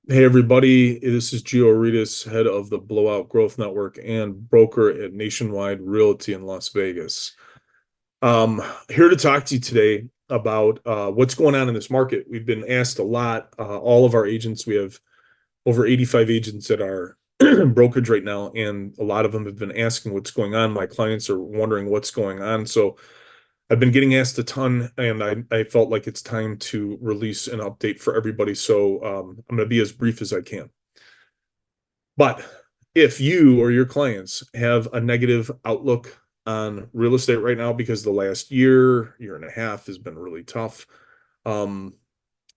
Hey everybody, this is Gio Aritas, head of the Blowout Growth Network and broker at Nationwide Realty in Las Vegas. Here to talk to you today about what's going on in this market. We've been asked a lot. All of our agents, we have over 85 agents at our brokerage right now, and a lot of them have been asking what's going on. My clients are wondering what's going on. So I've been getting asked a ton, and I felt like it's time to release an update for everybody. So I'm going to be as brief as I can. But if you or your clients have a negative outlook on real estate right now because the last year and a half has been really tough, um,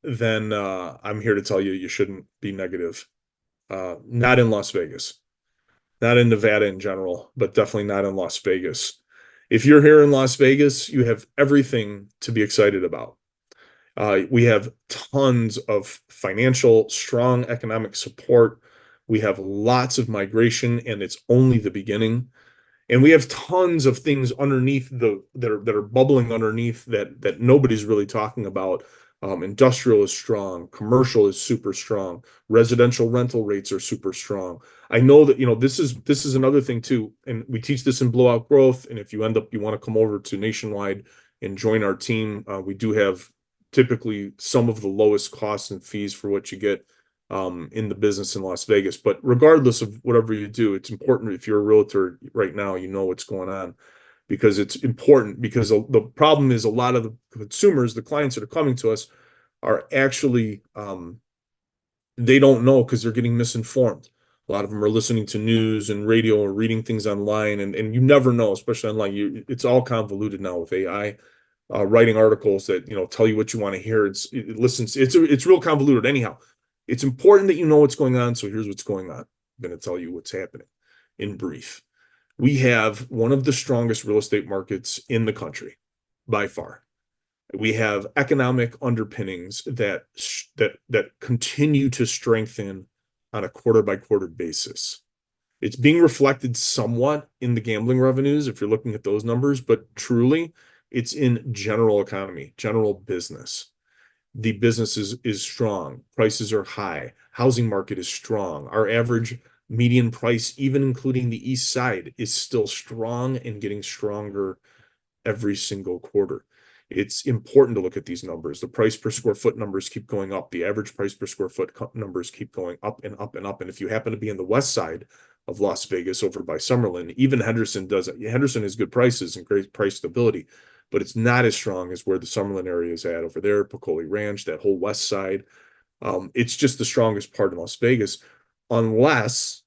then I'm here to tell you you shouldn't be negative. Not in Las Vegas, not in Nevada in general, but definitely not in Las Vegas. If you're here in Las Vegas, you have everything to be excited about. We have tons of financial, strong economic support. We have lots of migration, and it's only the beginning. And we have tons of things underneath that are bubbling underneath that nobody's really talking about. Industrial is strong, commercial is super strong, residential rental rates are super strong. I know that this is another thing too, and we teach this in Blowout Growth. And if you want to come over to Nationwide and join our team, we do have typically some of the lowest costs and fees for what you get in the business in Las Vegas. But regardless of whatever you do, it's important if you're a realtor right now, you know what's going on because it's important because the problem is a lot of the consumers, the clients that are coming to us are actually, they don't know because they're getting misinformed. A lot of them are listening to news and radio or reading things online, and you never know, especially online. It's all convoluted now with AI. Writing articles that tell you what you want to hear. It's real convoluted. Anyhow, it's important that you know what's going on. So here's what's going on. I'm going to tell you what's happening in brief. We have one of the strongest real estate markets in the country by far. We have economic underpinnings that continue to strengthen on a quarter by quarter basis. It's being reflected somewhat in the gambling revenues if you're looking at those numbers, but truly it's in general economy, general business. The business is strong, prices are high, housing market is strong. Our average median price, even including the east side, is still strong and getting stronger every single quarter. It's important to look at these numbers. The price per square foot numbers keep going up. The average price per square foot numbers keep going up and up and up. And if you happen to be in the west side of Las Vegas over by Summerlin, even Henderson does it. Henderson has good prices and great price stability, but it's not as strong as where the Summerlin area is at over there, Pecole Ranch, that whole west side. It's just the strongest part of Las Vegas, unless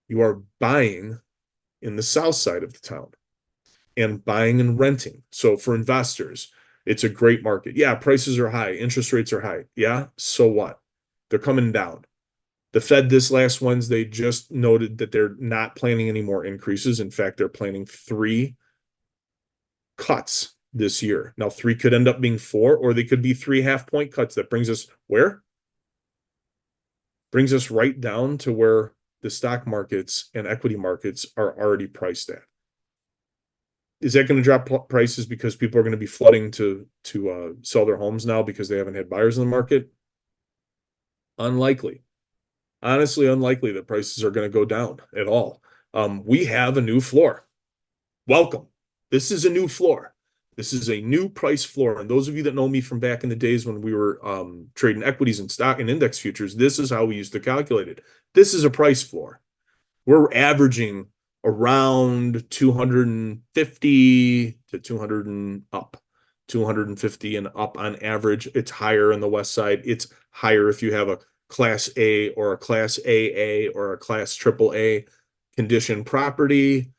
you are buying in the south side of the town and buying and renting. So for investors, it's a great market. Yeah, prices are high, interest rates are high. Yeah, so what? They're coming down. The Fed this last Wednesday just noted that they're not planning any more increases. In fact, they're planning 3 cuts this year. Now, 3 could end up being 4, or they could be 3 half-point cuts. That brings us where? Brings us right down to where the stock markets and equity markets are already priced at. Is that going to drop prices because people are going to be flooding to sell their homes now because they haven't had buyers in the market? Unlikely. Honestly, unlikely that prices are going to go down at all. We have a new floor. Welcome. This is a new floor. This is a new price floor. And those of you that know me from back in the days when we were trading equities and stock and index futures, this is how we used to calculate it. This is a price floor. We're averaging around 250 to 200 and up, 250 and up on average. It's higher in the west side. It's higher if you have a class A or a class AA or a class triple A condition property.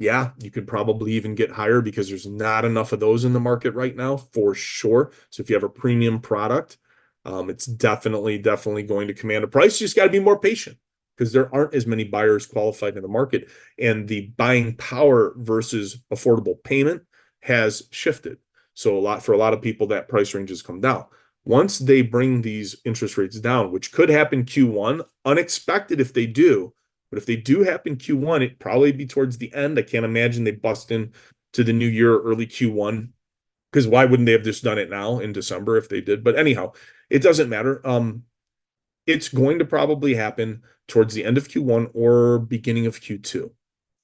Yeah, you could probably even get higher because there's not enough of those in the market right now for sure. So if you have a premium product, it's definitely going to command a price. You just got to be more patient because there aren't as many buyers qualified in the market, and the buying power versus affordable payment has shifted. So for a lot of people, that price range has come down. Once they bring these interest rates down, which could happen Q1, unexpected if they do, but if they do happen Q1, it'd probably be towards the end. I can't imagine they bust in to the new year early Q1, because why wouldn't they have just done it now in December if they did? But anyhow, it doesn't matter. It's going to probably happen towards the end of Q1 or beginning of Q2.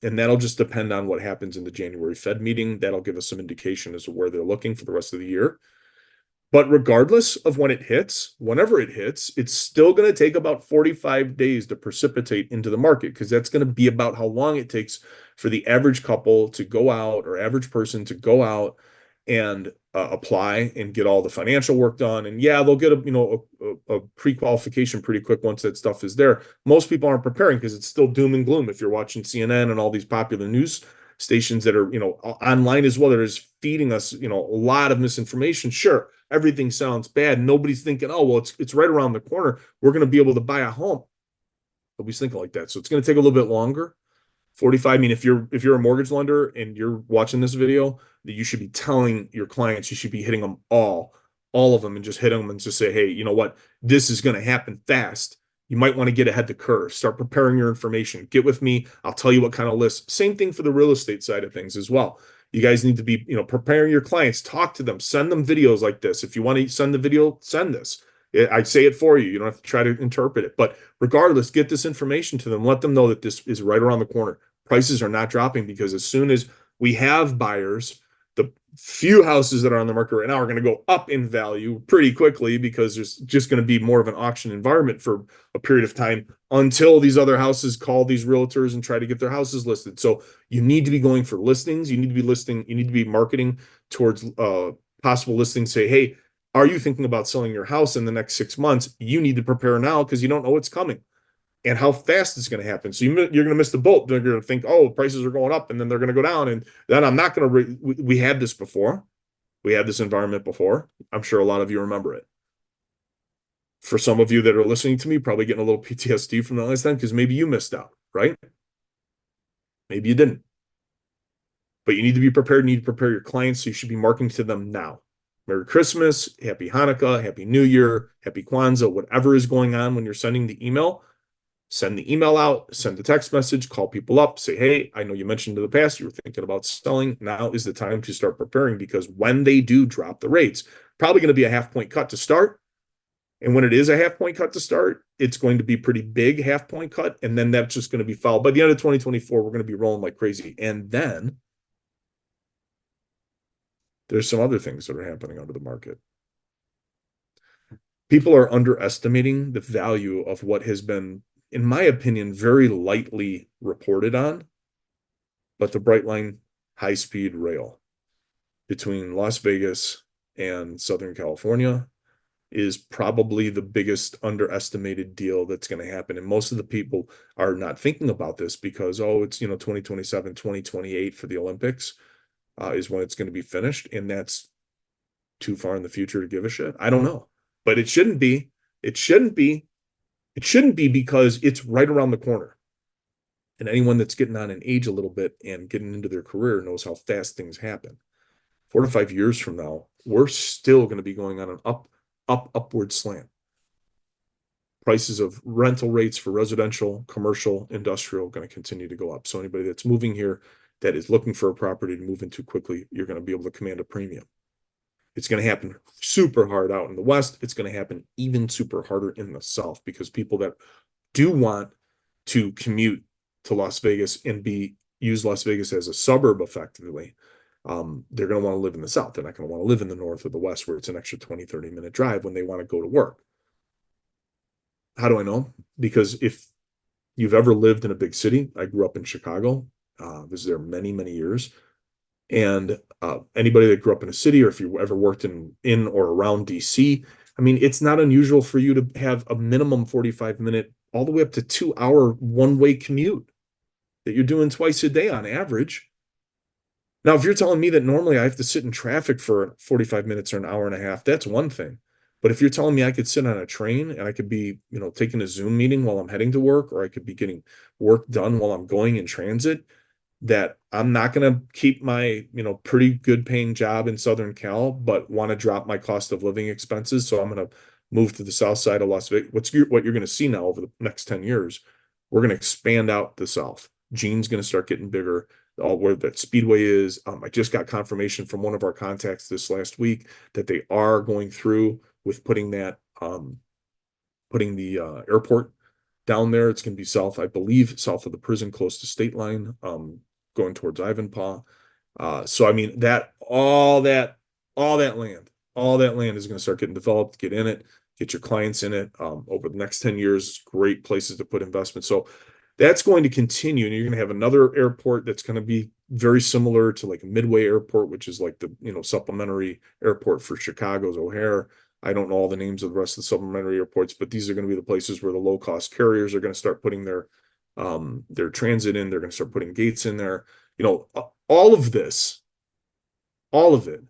And that'll just depend on what happens in the January Fed meeting. That'll give us some indication as to where they're looking for the rest of the year. But regardless of when it hits, whenever it hits, it's still going to take about 45 days to precipitate into the market because that's going to be about how long it takes for the average couple to go out or average person to go out and apply and get all the financial work done. And yeah, they'll get a pre-qualification pretty quick once that stuff is there. Most people aren't preparing because it's still doom and gloom. If you're watching CNN and all these popular news stations that are online as well, that are just feeding us a lot of misinformation. Sure, everything sounds bad. Nobody's thinking, oh well, it's right around the corner. We're going to be able to buy a home. Nobody's thinking like that. So it's going to take a little bit longer. 45. I mean, if you're a mortgage lender and you're watching this video, that you should be telling your clients, you should be hitting them all of them, and just hit them and just say, hey, you know what? This is going to happen fast. You might want to get ahead the curve. Start preparing your information. Get with me. I'll tell you what kind of lists. Same thing for the real estate side of things as well. You guys need to be, preparing your clients. Talk to them. Send them videos like this. If you want to send the video, send this. I say it for you. You don't have to try to interpret it. But regardless, get this information to them. Let them know that this is right around the corner. Prices are not dropping because as soon as we have buyers, the few houses that are on the market right now are going to go up in value pretty quickly because there's just going to be more of an auction environment for a period of time until these other houses call these realtors and try to get their houses listed. So you need to be going for listings. You need to be listing. You need to be marketing towards possible listings. Say, hey, are you thinking about selling your house in the next 6 months? You need to prepare now because you don't know what's coming and how fast it's going to happen. So you're going to miss the boat. They're going to think, oh, prices are going up, and then they're going to go down. And then I'm not going to. We had this before. We had this environment before. I'm sure a lot of you remember it. For some of you that are listening to me, probably getting a little PTSD from the last time because maybe you missed out, right? Maybe you didn't. But you need to be prepared. You need to prepare your clients. So you should be marketing to them now. Merry Christmas, Happy Hanukkah, Happy New Year, Happy Kwanzaa, whatever is going on when you're sending the email. Send the email out, send the text message, call people up, say, hey, I know you mentioned in the past you were thinking about selling. Now is the time to start preparing because when they do drop the rates, probably going to be a half-point cut to start. And when it is a half-point cut to start, it's going to be pretty big half-point cut. And then that's just going to be followed. By the end of 2024, we're going to be rolling like crazy. And then there's some other things that are happening under the market. People are underestimating the value of what has been, in my opinion, very lightly reported on, but the Brightline high-speed rail between Las Vegas and Southern California is probably the biggest underestimated deal that's going to happen. And most of the people are not thinking about this because, it's, 2027, 2028 for the Olympics is when it's going to be finished. And that's too far in the future to give a shit. I don't know, but it shouldn't be. It shouldn't be. It shouldn't be because it's right around the corner. And anyone that's getting on in age a little bit and getting into their career knows how fast things happen. 4 to 5 years from now, we're still going to be going on an upward slant. Prices of rental rates for residential, commercial, industrial going to continue to go up. So anybody that's moving here that is looking for a property to move into quickly, you're going to be able to command a premium. It's going to happen super hard out in the West. It's going to happen even super harder in the South because people that do want to commute to Las Vegas and use Las Vegas as a suburb effectively, they're going to want to live in the South. They're not going to want to live in the North or the West where it's an extra 20, 30-minute drive when they want to go to work. How do I know? Because if you've ever lived in a big city, I grew up in Chicago, was there many, many years. And anybody that grew up in a city, or if you ever worked in or around DC, I mean, it's not unusual for you to have a minimum 45-minute, all the way up to 2-hour one-way commute that you're doing twice a day on average. Now, if you're telling me that normally I have to sit in traffic for 45 minutes or an hour and a half, that's one thing. But if you're telling me I could sit on a train and I could be, taking a Zoom meeting while I'm heading to work, or I could be getting work done while I'm going in transit, that I'm not going to keep my, pretty good paying job in Southern Cal, but want to drop my cost of living expenses. So I'm going to move to the south side of Las Vegas. What you're going to see now over the next 10 years, we're going to expand out the South. Gene's going to start getting bigger. Where that Speedway is. I just got confirmation from one of our contacts this last week that they are going through with putting that putting the airport down there. It's going to be south, I believe, south of the prison, close to state line, going towards Ivanpah. So I mean all that land is going to start getting developed. Get in it, get your clients in it. Over the next 10 years, great places to put investment. So that's going to continue, and you're going to have another airport that's going to be very similar to like Midway Airport, which is like the supplementary airport for Chicago's O'Hare. I don't know all the names of the rest of the supplementary airports, but these are going to be the places where the low cost carriers are going to start putting their transit in. They're going to start putting gates in there. All of this, all of it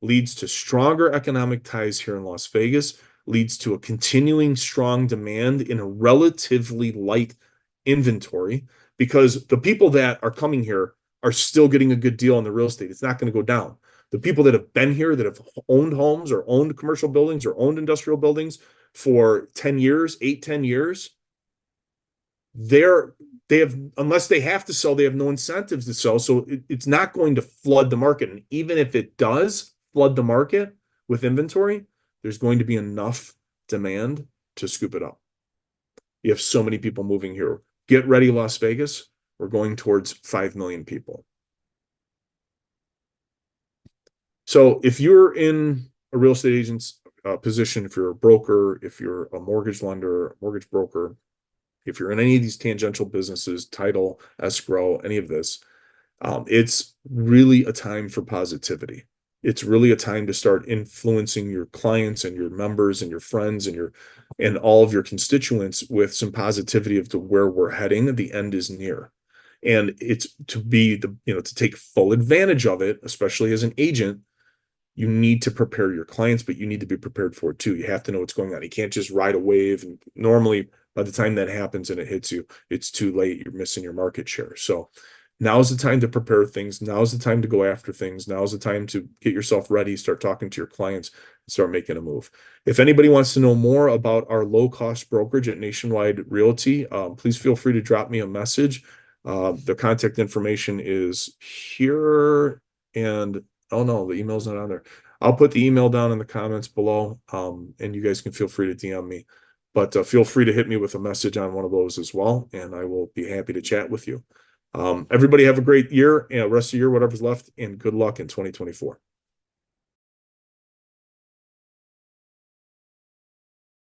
leads to stronger economic ties here in Las Vegas, leads to a continuing strong demand in a relatively light inventory, because the people that are coming here are still getting a good deal on the real estate. It's not going to go down. The people that have been here, that have owned homes or owned commercial buildings or owned industrial buildings for 10 years, 8, 10 years, they have, unless they have to sell, they have no incentives to sell. So it's not going to flood the market. And even if it does flood the market with inventory, there's going to be enough demand to scoop it up. You have so many people moving here. Get ready, Las Vegas. We're going towards 5 million people. So if you're in a real estate agent's position, if you're a broker, if you're a mortgage lender, a mortgage broker, if you're in any of these tangential businesses, title, escrow, any of this, it's really a time for positivity. It's really a time to start influencing your clients and your members and your friends and all of your constituents with some positivity of to where we're heading. The end is near. And it's to be to take full advantage of it, especially as an agent. You need to prepare your clients, but you need to be prepared for it too. You have to know what's going on. You can't just ride a wave. And normally by the time that happens and it hits you, it's too late. You're missing your market share. So now's the time to prepare things. Now's the time to go after things. Now's the time to get yourself ready, start talking to your clients, and start making a move. If anybody wants to know more about our low-cost brokerage at Nationwide Realty, please feel free to drop me a message. The contact information is here, and oh no, the email's not on there. I'll put the email down in the comments below, and you guys can feel free to DM me. But feel free to hit me with a message on one of those as well, and I will be happy to chat with you. Everybody have a great year, rest of the year, whatever's left, and good luck in 2024.